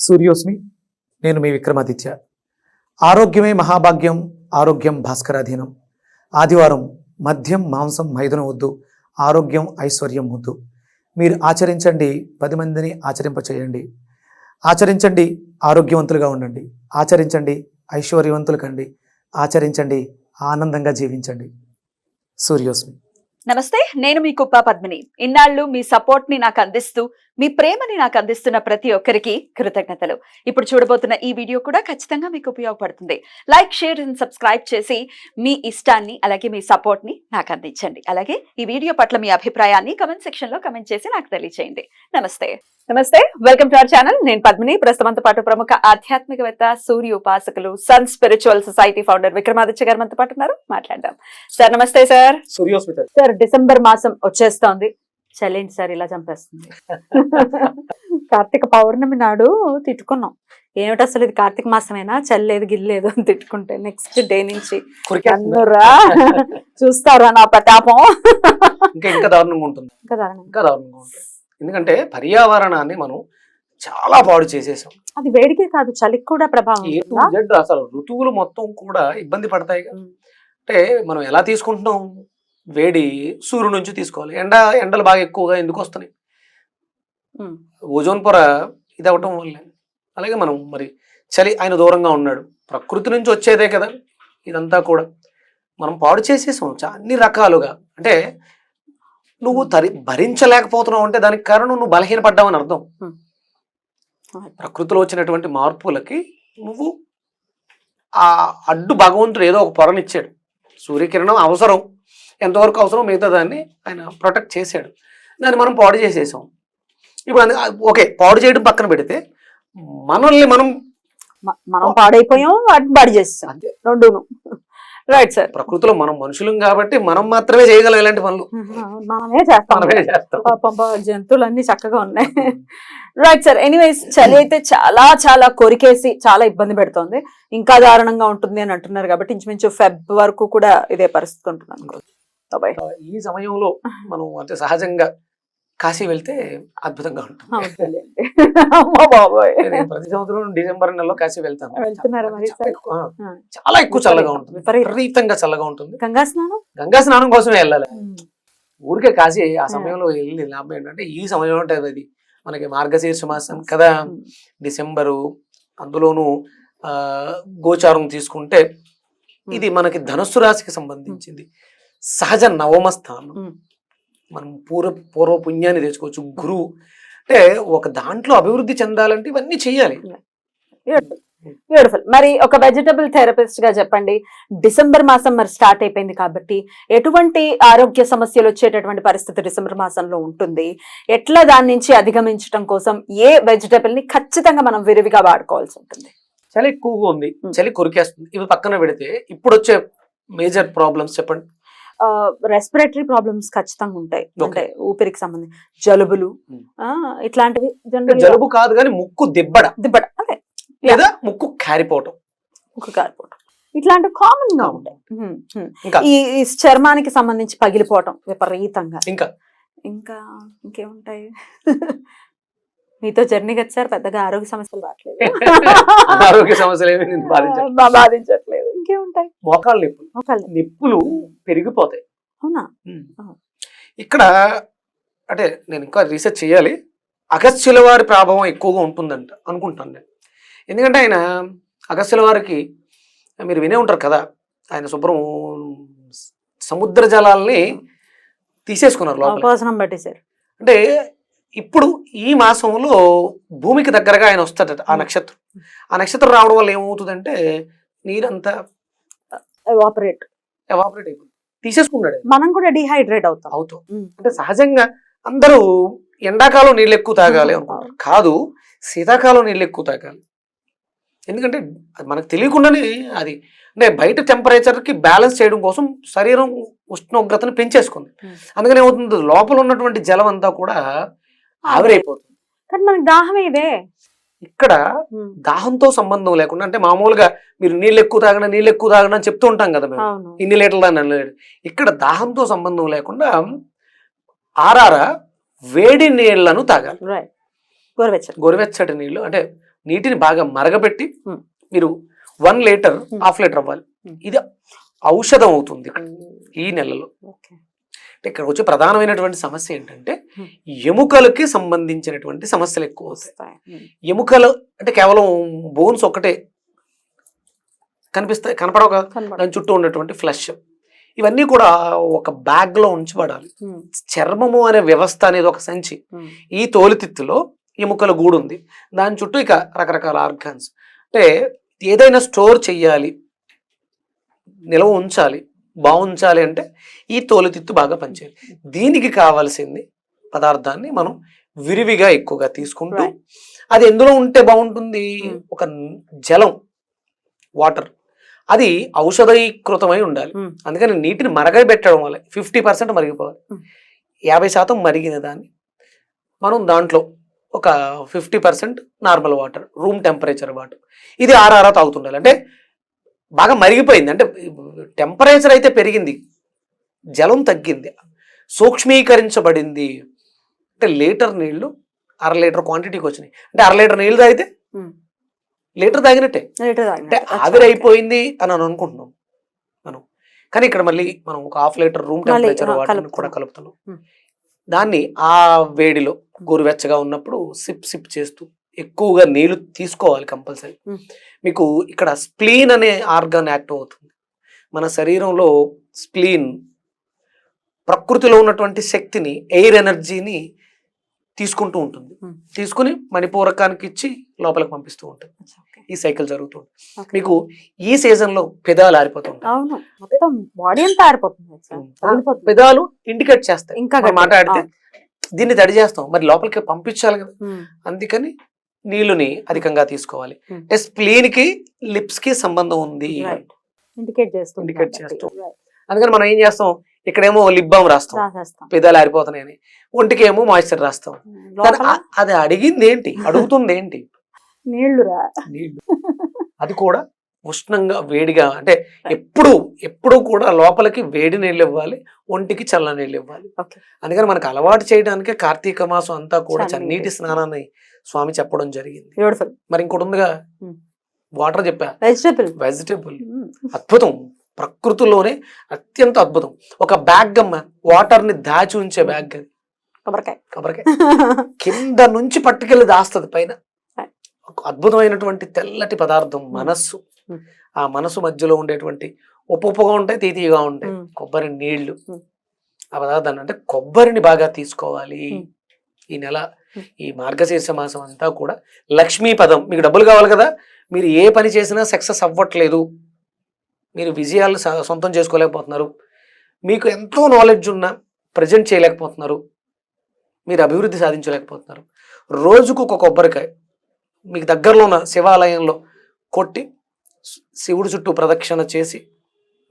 సూర్యోస్మి. నేను మీ విక్రమాదిత్య. ఆరోగ్యమే మహాభాగ్యం, ఆరోగ్యం భాస్కరాధీనం. ఆదివారం మద్యం మాంసం మైదనం వద్దు, ఆరోగ్యం ఐశ్వర్యం వద్దు. మీరు ఆచరించండి, 10 మందిని ఆచరింపచేయండి. ఆచరించండి, ఆరోగ్యవంతులుగా ఉండండి. ఆచరించండి, ఐశ్వర్యవంతులు కండి. ఆచరించండి, ఆనందంగా జీవించండి. సూర్యోస్మి. నమస్తే, నేను మీ కుప్ప పద్మిని. ఇన్నాళ్ళు మీ సపోర్ట్ ని నాకు అందిస్తూ, మీ ప్రేమని నాకు అందిస్తున్న ప్రతి ఒక్కరికి కృతజ్ఞతలు. ఇప్పుడు చూడబోతున్న ఈ వీడియో కూడా ఖచ్చితంగా మీకు ఉపయోగపడుతుంది. లైక్, షేర్ అండ్ సబ్స్క్రైబ్ చేసి మీ ఇష్టాన్ని అలాగే మీ సపోర్ట్ ని నాకు అందించండి. అలాగే ఈ వీడియో పట్ల మీ అభిప్రాయాన్ని కమెంట్ సెక్షన్ లో కమెంట్ చేసి నాకు తెలియజేయండి. నమస్తే, వెల్కమ్ టు అవర్ ఛానల్. నేను పద్మిని. ప్రస్తుతంతో పాటు ప్రముఖ ఆధ్యాత్మికవేత్త, సూర్య ఉపాసకులు, sun spiritual society founder Vikramaditya garu మనతో పాటు ఉన్నారు. మాట్లాడదాం. సార్ నమస్తే. సార్ సార్, డిసెంబర్ మాసం వచ్చేస్తోంది. చలేండి సార్, ఇలా చంపేస్తుంది. కార్తీక పౌర్ణమి నాడు తిట్టుకున్నాం, ఏమిటి అసలు ఇది కార్తీక మాసమేనా, చల్లేదు గిల్లేదు అని తిట్టుకుంటే నెక్స్ట్ డే నుంచి అన్నురా చూస్తారా నా ప్రతాపం. ఇంకా దారుణంగా ఉంటుంది. ఎందుకంటే పర్యావరణాన్ని మనం చాలా పాడు చేసేసాం. అది వేడికే కాదు, చలికి కూడా ప్రభావం. అసలు ఋతువులు మొత్తం కూడా ఇబ్బంది పడతాయి. అంటే మనం ఎలా తీసుకుంటున్నాం? వేడి సూర్యుడు నుంచి తీసుకోవాలి. ఎండలు బాగా ఎక్కువగా ఎందుకు వస్తున్నాయి? ఓజోన్ పొర ఇది అవటం వల్లే. అలాగే మనం మరి చలి, ఆయన దూరంగా ఉన్నాడు, ప్రకృతి నుంచి వచ్చేదే కదా ఇదంతా కూడా. మనం పాడు చేసేసాం అన్ని రకాలుగా. అంటే నువ్వు భరించలేకపోతున్నావు అంటే దానికి కారణం నువ్వు బలహీనపడ్డావని అర్థం. ప్రకృతిలో వచ్చినటువంటి మార్పులకి నువ్వు ఆ అడ్డు భగవంతుడు ఏదో ఒక పొరనిచ్చాడు. సూర్యకిరణం అవసరం, ఎంతవరకు అవసరం మిగతా దాన్ని ఆయన ప్రొటెక్ట్ చేశాడు. దాన్ని మనం పాడు చేసేసాం. ఇప్పుడు ఓకే, పాడు చేయడం పక్కన పెడితే మనల్ని మనం పాడైపోయాం, వాటిని పాడు చేస్తాం. అంతే, రెండును. Right sir. ప్రకృతిలో మనం మనుషులం కాబట్టి మనం మాత్రమే చేయగలం ఇలాంటి పనులు. మనమే చేస్తాం. జంతువులు అన్ని చక్కగా ఉన్నాయి. Right sir. ఎనీవేస్, చలి అయితే చాలా చాలా కొరికేసి చాలా ఇబ్బంది పెడుతోంది. ఇంకా దారుణంగా ఉంటుంది అని అంటున్నారు కాబట్టి ఇంచుమించు ఫెబ్ వరకు కూడా ఇదే పరిస్థితి ఉంటుంది. ఈ సమయంలో మనం అంటే సహజంగా కాశీ వెళ్తే అద్భుతంగా ఉంటుంది. ప్రతి సంవత్సరం డిసెంబర్ నెలలో కాశీ వెళ్తాను. చాలా ఎక్కువ చల్లగా ఉంటుంది, విపరీతంగా చల్లగా ఉంటుంది. గంగా స్నానం కోసమే వెళ్ళాలి. ఊరికే కాశీ ఆ సమయంలో వెళ్ళి లాభం ఏంటంటే, ఈ సమయం ఉంటుంది అది మనకి మార్గశీర్ష మాసం కదా, డిసెంబరు. అందులోనూ గోచారం తీసుకుంటే ఇది మనకి ధనుస్సు రాశికి సంబంధించింది. సహజ నవమ స్థానం. మనం పూర్వ పుణ్యాన్ని తెచ్చుకోవచ్చు. గురువు అంటే ఒక దాంట్లో అభివృద్ధి చెందాలంటే ఇవన్నీ చెయ్యాలి. బ్యూటిఫుల్. మరి ఒక వెజిటబుల్ థెరపిస్ట్ గా చెప్పండి, డిసెంబర్ మాసం మరి స్టార్ట్ అయిపోయింది కాబట్టి ఎటువంటి ఆరోగ్య సమస్యలు వచ్చేటటువంటి పరిస్థితి డిసెంబర్ మాసంలో ఉంటుంది? ఎట్లా దాని నుంచి అధిగమించడం కోసం ఏ వెజిటబుల్ ని ఖచ్చితంగా మనం విరివిగా వాడుకోవాల్సి ఉంటుంది? చలి ఎక్కువగా ఉంది, చలి కొరికేస్తుంది. ఇవి పక్కన పెడితే ఇప్పుడు వచ్చే మేజర్ ప్రాబ్లమ్స్ చెప్పండి. రెస్పిరేటరీ ప్రాబ్లమ్స్ ఖచ్చితంగా ఉంటాయి. అంటే ఊపిరికి సంబంధించి జలుబులు ఇట్లాంటివి. జలుబు కాదు కానీ ముక్కు దిబ్బడ అదే, లేదా ముక్కు కారిపోవటం ఇట్లాంటివి కామన్ గా ఉంటాయి. ఈ చర్మానికి సంబంధించి పగిలిపోవటం విపరీతంగా. ఇంకా ఇంకేముంటాయి? మీతో జర్నీకి వచ్చారు, పెద్దగా ఆరోగ్య సమస్యలు రావట్లేదు. ఆరోగ్య సమస్యలు బాధించట్లేదు. ఇంకేముంటాయి? మోకాళ్ళ నిప్పులు పెరిగిపోతాయి. అవునా? ఇక్కడ అంటే నేను ఇంకా రీసెర్చ్ చేయాలి. అగస్త్యుల వారి ప్రభావం ఎక్కువగా ఉంటుందంట అనుకుంటాను నేను. ఎందుకంటే ఆయన అగస్త్యుల వారికి మీరు వినే ఉంటారు కదా, ఆయన శుభ్రం సముద్ర జలాల్ని తీసేసుకున్నారు లోపల. పట్టేశారు. అంటే ఇప్పుడు ఈ మాసంలో భూమికి దగ్గరగా ఆయన వస్తాడట ఆ నక్షత్రం. ఆ నక్షత్రం రావడం వల్ల ఏమవుతుందంటే నీరంతా ఎవాపరేట్ అయిపోతుంది, తీసేసుకున్నాడు. మనం కూడా డిహైడ్రేట్ అవుతాం. అంటే సహజంగా అందరూ ఎండాకాలం నీళ్ళు ఎక్కువ తాగాలి అనుకుంటారు. కాదు, శీతాకాలం నీళ్ళు ఎక్కువ తాగాలి. ఎందుకంటే మనకు తెలియకుండానే అది అంటే బయట టెంపరేచర్కి బ్యాలెన్స్ చేయడం కోసం శరీరం ఉష్ణోగ్రతను పెంచేసుకుంది. అందుకని ఏమవుతుంది, లోపల ఉన్నటువంటి జలం అంతా కూడా ఆవిరైపోతుంది. కానీ మనకి దాహం ఇదే. ఇక్కడ దాహంతో సంబంధం లేకుండా, అంటే మామూలుగా మీరు నీళ్ళు ఎక్కువ తాగడం అని చెప్తూ ఉంటాం కదా మేము, ఇన్ని లీటర్లు అని. ఇక్కడ దాహంతో సంబంధం లేకుండా ఆరార వేడి నీళ్లను తాగాలి. గోరువెచ్చటి నీళ్లు అంటే నీటిని బాగా మరగబెట్టి Hmm. మీరు 1 లీటర్ 1/2 లీటర్ అవ్వాలి. ఇది ఔషధం అవుతుంది ఇక్కడ ఈ నెలలో. అంటే ఇక్కడ వచ్చే ప్రధానమైనటువంటి సమస్య ఏంటంటే ఎముకలకి సంబంధించినటువంటి సమస్యలు ఎక్కువ వస్తాయి. ఎముకలు అంటే కేవలం బోన్స్ ఒకటే కనిపిస్తాయి, కనపడవు కదా, దాని చుట్టూ ఉన్నటువంటి ఫ్లష్, ఇవన్నీ కూడా ఒక బ్యాగ్ లో ఉంచబడాలి. చర్మము అనే వ్యవస్థ అనేది ఒక సంచి. ఈ తోలితిత్తులో ఎముకల గూడు ఉంది, దాని చుట్టూ ఇక రకరకాల ఆర్గాన్స్. అంటే ఏదైనా స్టోర్ చెయ్యాలి, నిల్వ ఉంచాలి, బాగుంచాలి అంటే ఈ తోలితిత్తు బాగా పనిచేయాలి. దీనికి కావాల్సింది పదార్థాన్ని మనం విరివిగా ఎక్కువగా తీసుకుంటూ, అది ఎందులో ఉంటే బాగుంటుంది, ఒక జలం, వాటర్, అది ఔషధీకృతమై ఉండాలి. అందుకని నీటిని మరగబెట్టడం వల్ల 50% మరిగిపోవాలి. 50% మరిగిన దాన్ని మనం దాంట్లో ఒక 50% normal water, room temperature water, ఇది ఆరారా తాగుతుండాలి. అంటే బాగా మరిగిపోయింది, అంటే టెంపరేచర్ అయితే పెరిగింది, జలం తగ్గింది, సూక్ష్మీకరించబడింది. అంటే లీటర్ నీళ్లు 1/2 లీటర్ క్వాంటిటీకి వచ్చినాయి. అంటే 1/2 లీటర్ నీళ్ళు తాగితే లీటర్ తాగినట్టే. అంటే ఆవిరైపోయింది అని అనుకుంటున్నాం మనం, కానీ ఇక్కడ మళ్ళీ మనం ఒక 1/2 లీటర్ రూమ్ టెంపరేచర్ వాటర్ కూడా కలుపుతున్నాం. దాన్ని ఆ వేడిలో గోరువెచ్చగా ఉన్నప్పుడు సిప్ సిప్ చేస్తూ ఎక్కువగా నీళ్లు తీసుకోవాలి కంపల్సరీ. మీకు ఇక్కడ స్ప్లీన్ అనే ఆర్గాన్ యాక్టివ్ అవుతుంది. మన శరీరంలో స్ప్లీన్ ప్రకృతిలో ఉన్నటువంటి శక్తిని, ఎయిర్ ఎనర్జీని తీసుకుంటూ ఉంటుంది, తీసుకుని మణిపూరకానికి ఇచ్చి లోపలికి పంపిస్తూ ఉంటుంది. ఈ సైకిల్ జరుగుతుంది. మీకు ఈ సీజన్ లో పెదాలు ఆరిపోతుంటాయి, పెదాలు ఇండికేట్ చేస్తాయి. ఇంకా మాట్లాడితే దీన్ని తడి చేస్తాం, మరి లోపలికి పంపించాలి కదా, అందుకని నీళ్లుని అధికంగా తీసుకోవాలి. అంటే స్ప్లీన్ కి లిప్స్ కి సంబంధం ఉంది, ఇండికేట్ చేస్తూ. అందుకని మనం ఏం చేస్తాం, ఇక్కడేమో లిప్ బామ్ రాస్తాం, పెదాలు ఆరిపోతున్నాయని, ఒంటికి ఏమో మాయిశ్చర్ రాస్తాం. అది అడిగింది ఏంటి, అడుగుతుంది ఏంటి, నీళ్లు. అది కూడా ఉష్ణంగా వేడిగా, అంటే ఎప్పుడు కూడా లోపలికి వేడి నీళ్ళు ఇవ్వాలి, ఒంటికి చల్ల నీళ్ళు ఇవ్వాలి. అందుకని మనకు అలవాటు చేయడానికే కార్తీక మాసం అంతా కూడా చన్నీటి స్నానాన్ని స్వామి చెప్పడం జరిగింది. మరి ఇంకోటి ఉందిగా, వాటర్ చెప్పా, వెజిటేబుల్ అద్భుతం, ప్రకృతిలోనే అత్యంత అద్భుతం. ఒక బ్యాగ్ అమ్మ, వాటర్ ని దాచి ఉంచే బ్యాగ్, అది కొబ్బరికాయ కింద నుంచి పట్టుకెళ్ళి దాస్తుంది పైన. ఒక అద్భుతమైనటువంటి తెల్లటి పదార్థం మనస్సు. ఆ మనసు మధ్యలో ఉండేటువంటి ఉప్పుగా ఉంటాయి, తీతీగా ఉంటాయి కొబ్బరి నీళ్లు. ఆ పదార్థాన్ని, అంటే కొబ్బరిని బాగా తీసుకోవాలి. ఈ నెల, ఈ మార్గశీర్ష మాసం అంతా కూడా లక్ష్మీ పదం. మీకు డబ్బులు కావాలి కదా, మీరు ఏ పని చేసినా సక్సెస్ అవ్వట్లేదు, మీరు విజయాలు సొంతం చేసుకోలేకపోతున్నారు, మీకు ఎంతో నాలెడ్జ్ ఉన్నా ప్రజెంట్ చేయలేకపోతున్నారు, మీరు అభివృద్ధి సాధించలేకపోతున్నారు, రోజుకు ఒక కొబ్బరికాయ మీకు దగ్గరలో ఉన్న శివాలయంలో కొట్టి శివుడి చుట్టూ ప్రదక్షిణ చేసి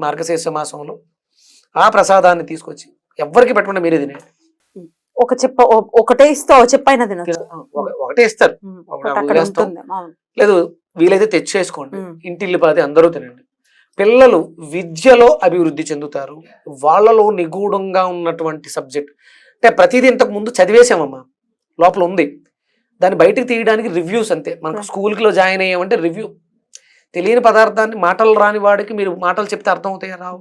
మార్గశీర్ష మాసంలో ఆ ప్రసాదాన్ని తీసుకొచ్చి ఎవరికి పెట్టకుండా మీరే తినేయండి. ఒకటే ఇస్తా, చెప్పైనా ఒకటే ఇస్తారు, లేదు వీలైతే తెచ్చేసుకోండి, ఇంటిల్లిపాది అందరూ తినండి. పిల్లలు విద్యలో అభివృద్ధి చెందుతారు, వాళ్ళలో నిగూఢంగా ఉన్నటువంటి సబ్జెక్ట్. అంటే ప్రతిదీ ఇంతకు ముందు చదివేసామమ్మా, లోపల ఉంది, దాన్ని బయటకు తీయడానికి రివ్యూస్ అంతే. మనకు స్కూల్కి జాయిన్ అయ్యామంటే రివ్యూ. తెలియని పదార్థాన్ని మాటలు రాని వాడికి మీరు మాటలు చెప్తే అర్థం అవుతాయా, రావు.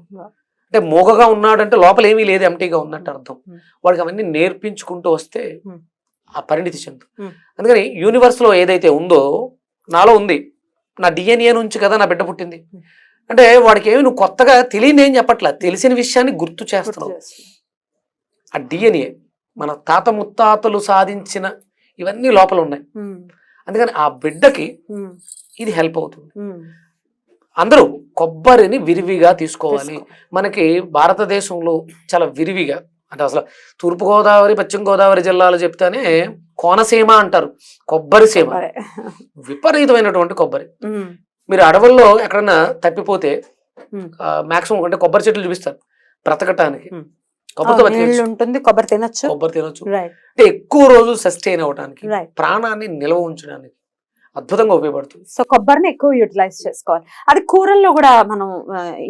అంటే మోగగా ఉన్నాడంటే లోపల ఏమీ లేదు, ఎంటీగా ఉన్నట్టు అర్థం. వాడికి అవన్నీ నేర్పించుకుంటూ వస్తే ఆ పరిణితి చెందు. అందుకని యూనివర్స్ లో ఏదైతే ఉందో నాలో ఉంది, నా డిఎన్ఏ నుంచి కదా నా బిడ్డ పుట్టింది. అంటే వాడికి ఏమి నువ్వు కొత్తగా తెలియని ఏం చెప్పట్లా, తెలిసిన విషయాన్ని గుర్తు చేస్తున్నావు. ఆ డిఎన్ఏ మన తాత ముత్తాతలు సాధించిన ఇవన్నీ లోపల ఉన్నాయి. అందుకని ఆ బిడ్డకి ఇది హెల్ప్ అవుతుంది. అందరూ కొబ్బరిని విరివిగా తీసుకోవాలి. మనకి భారతదేశంలో చాలా విరివిగా, అంటే అసలు తూర్పుగోదావరి పశ్చిమ గోదావరి జిల్లాలు చెప్తానే కోనసీమ అంటారు, కొబ్బరి సీమ, విపరీతమైనటువంటి కొబ్బరి. మీరు అడవుల్లో ఎక్కడన్నా తప్పిపోతే మాక్సిమం అంటే కొబ్బరి చెట్లు చూపిస్తారు బ్రతకటానికి. కొబ్బరి తినొచ్చు, అంటే ఎక్కువ రోజులు సస్టైన్ అవడానికి, ప్రాణాన్ని నిల్వ ఉంచడానికి అద్భుతంగా ఉపయోగపడుతుంది. సో కొబ్బరిని ఎక్కువ యూటిలైజ్ చేసుకోవాలి. అది కూరల్లో కూడా మనం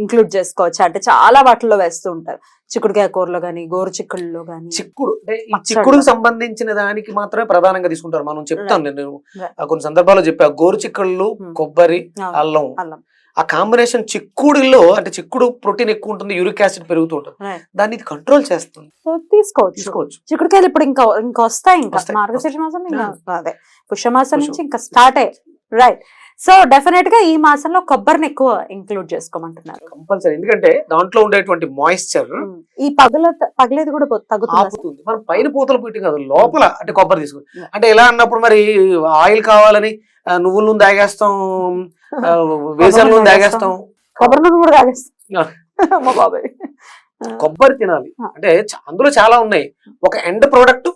ఇంక్లూడ్ చేసుకోవచ్చు, అంటే చాలా వాటిల్లో వేస్తూ ఉంటారు. చిక్కుడుకాయ కూరలో గానీ గోరు చిక్కుడులో గానీ చిక్కుడు అంటే ఈ పచ్చళ్ళు. చిక్కుడుకు సంబంధించిన దానికి మాత్రమే ప్రధానంగా తీసుకుంటారు. మనం చెప్తాను నేను Right. కొన్ని సందర్భాల్లో చెప్పా, గోరు చిక్కుళ్ళు, కొబ్బరి, అల్లం, అల్లం ఆ కాంబినేషన్ చిక్కుడులో అంటే చిక్కుడు ప్రోటీన్ ఎక్కువ ఉంటుంది, యూరిక్ యాసిడ్ పెరుగుతూ ఉంటుంది, Right. దాన్ని ఇది కంట్రోల్ చేస్తుంది. సో తీసుకోవచ్చు. తీసుకోవచ్చు. చిక్కుడుకాయలు ఇప్పుడు ఇంకా వస్తాయి, ఇంకా వస్తాయి. మార్గశీర్ష మాసం ఇంకా Yeah. అదే పుష్యమాసం పుష్యం. నుంచి ఇంకా స్టార్ట్ అయ్యాయి. రైట్. సో డెఫినెట్ గా ఈ మాసంలో కొబ్బరిని ఎక్కువ ఇంక్లూడ్ చేసుకోమంటున్నారు. కంపల్సరీ, ఎందుకంటే దాంట్లో ఉండేటువంటి మాయిశ్చర్ ఈ పగలేది కూడా తగ్గుతుంది. ఆపుతుంది. మనం పైన పూతలు పుట్టి కాదు, లోపల అంటే కొబ్బరి తీసుకుని Yeah. అంటే ఎలా అన్నప్పుడు మరి ఆయిల్ కావాలని నువ్వుల నూనె తాగేస్తాం, వేసల నూనె తాగేస్తాం, కొబ్బరి నూనె కూడా తాగేస్తాం. Yeah. అమ్మ బాబాయ్. కొబ్బరి తినాలి. Yeah. అంటే అందులో చాలా ఉన్నాయి. ఒక ఎండ్ ప్రోడక్ట్,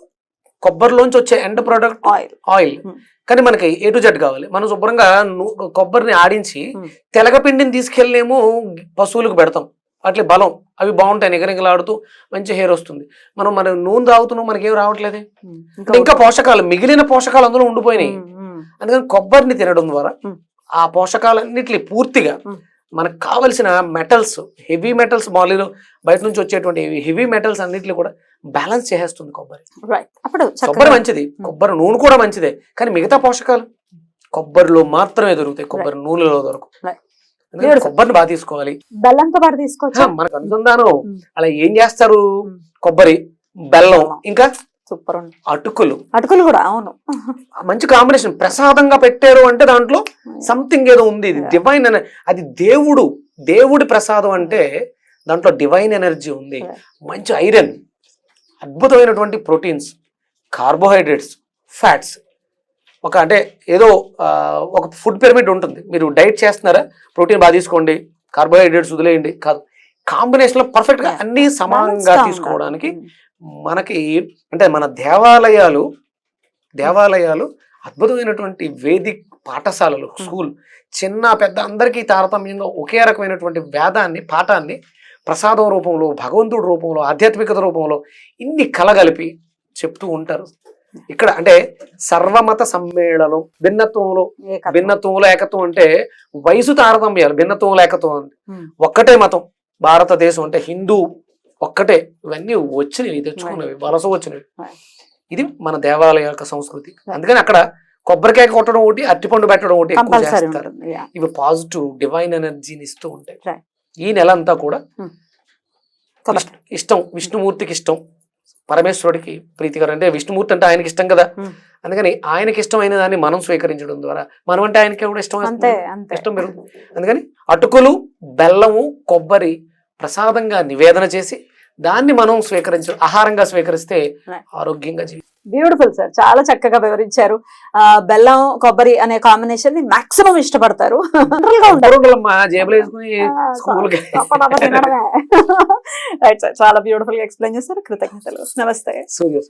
కొబ్బరిలోంచి వచ్చే end product oil. Oil. Hmm. కానీ మనకి A to Z కావాలి. మనం శుభ్రంగా కొబ్బరిని ఆడించి తెలగపిండిని తీసుకెళ్ళేమో పశువులకు పెడతాం, అట్లే బలం, అవి బాగుంటాయి, నిగనిగలాడుతూ మంచి హెయిర్ వస్తుంది. మనం నూనె తాగుతున్నాం, మనకేం రావట్లేదే. అంటే ఇంకా పోషకాలు, మిగిలిన పోషకాలు అందులో ఉండిపోయినాయి. అందుకని కొబ్బరిని తినడం ద్వారా ఆ పోషకాలన్నిటి పూర్తిగా మనకు కావలసిన మెటల్స్, హెవీ మెటల్స్, బాడీలో బయట నుంచి వచ్చేటువంటి హెవీ మెటల్స్ అన్నిటిని కూడా బ్యాలెన్స్ చేసేస్తుంది కొబ్బరి. రైట్. అప్పుడు కొబ్బరి మంచిది, కొబ్బరి నూనె కూడా మంచిదే, కానీ మిగతా పోషకాలు కొబ్బరిలో మాత్రమే దొరుకుతాయి, కొబ్బరి నూనెలో దొరకవు. Right. అందుకని కొబ్బరిని బాగా తీసుకోవాలి. బెల్లంతో పాటు తీసుకోవచ్చు. మనకు అనుసంధానం. అలా ఏం చేస్తారు? Hmm. కొబ్బరి, బెల్లం, ఇంకా సూపర్ ఉంది. అటుకులు కూడా. అవును, మంచి కాంబినేషన్. ప్రసాదంగా పెట్టారు అంటే దాంట్లో సంథింగ్ ఏదో ఉంది. ఇది డివైన్, అది దేవుడి ప్రసాదం అంటే దాంట్లో డివైన్ ఎనర్జీ ఉంది. మంచి ఐరన్, అద్భుతమైనటువంటి ప్రోటీన్స్, కార్బోహైడ్రేట్స్, ఫ్యాట్స్. అంటే ఏదో ఒక ఫుడ్ పిరమిడ్ ఉంటుంది. మీరు డైట్ చేస్తున్నారా, ప్రోటీన్ బాగా తీసుకోండి, కార్బోహైడ్రేట్స్ వదిలేయండి కాదు. కాంబినేషన్ లో పర్ఫెక్ట్ గా అన్ని సమానంగా తీసుకోవడానికి మనకి అంటే మన దేవాలయాలు అద్భుతమైనటువంటి వేదిక్ పాఠశాలలు, స్కూల్, చిన్న పెద్ద అందరికీ తారతమ్యంగా ఒకే రకమైనటువంటి పాఠాన్ని ప్రసాదం రూపంలో, భగవంతుడి రూపంలో, ఆధ్యాత్మికత రూపంలో ఇన్ని కలగలిపి చెప్తూ ఉంటారు. ఇక్కడ అంటే సర్వమత సమ్మేళనం, భిన్నత్వంలో ఏకత్వం. అంటే వయసు తారతమ్యాలు, భిన్నత్వంలో ఏకత్వం. ఒక్కటే మతం, భారతదేశం అంటే హిందూ ఒక్కటే. ఇవన్నీ వచ్చినవి, తెచ్చుకున్నవి, వలస వచ్చినవి. ఇది మన దేవాలయ యొక్క సంస్కృతి. అందుకని అక్కడ కొబ్బరికాయ కొట్టడం ఒకటి, అరటిపండు పెట్టడం ఒకటి ఎక్కువ చేస్తారు. ఇవి పాజిటివ్ డివైన్ ఎనర్జీని ఇస్తూ ఉంటాయి. ఈ నెల అంతా కూడా ఇష్టం, విష్ణుమూర్తికి ఇష్టం, పరమేశ్వరుడికి ప్రీతికరం. అంటే విష్ణుమూర్తి అంటే ఆయనకి ఇష్టం కదా, అందుకని ఆయనకి ఇష్టమైన దాన్ని మనం స్వీకరించడం ద్వారా మనం అంటే ఆయనకి కూడా ఇష్టం పెరుగుతుంది. అందుకని అటుకులు, బెల్లము, కొబ్బరి ప్రసాదంగా నివేదన చేసి దాన్ని మనం ఆహారంగా స్వీకరిస్తే ఆరోగ్యంగా జీవితం. బ్యూటిఫుల్ సార్, చాలా చక్కగా వివరించారు. బెల్లం, కొబ్బరి అనే కాంబినేషన్ ని మాక్సిమం ఇష్టపడతారు. జేబులో వేసుకుని స్కూల్కి. రైట్ సార్, చాలా బ్యూటిఫుల్ గా ఎక్స్ప్లెయిన్ చేశారు. కృతజ్ఞతలు. నమస్తే. సూర్య.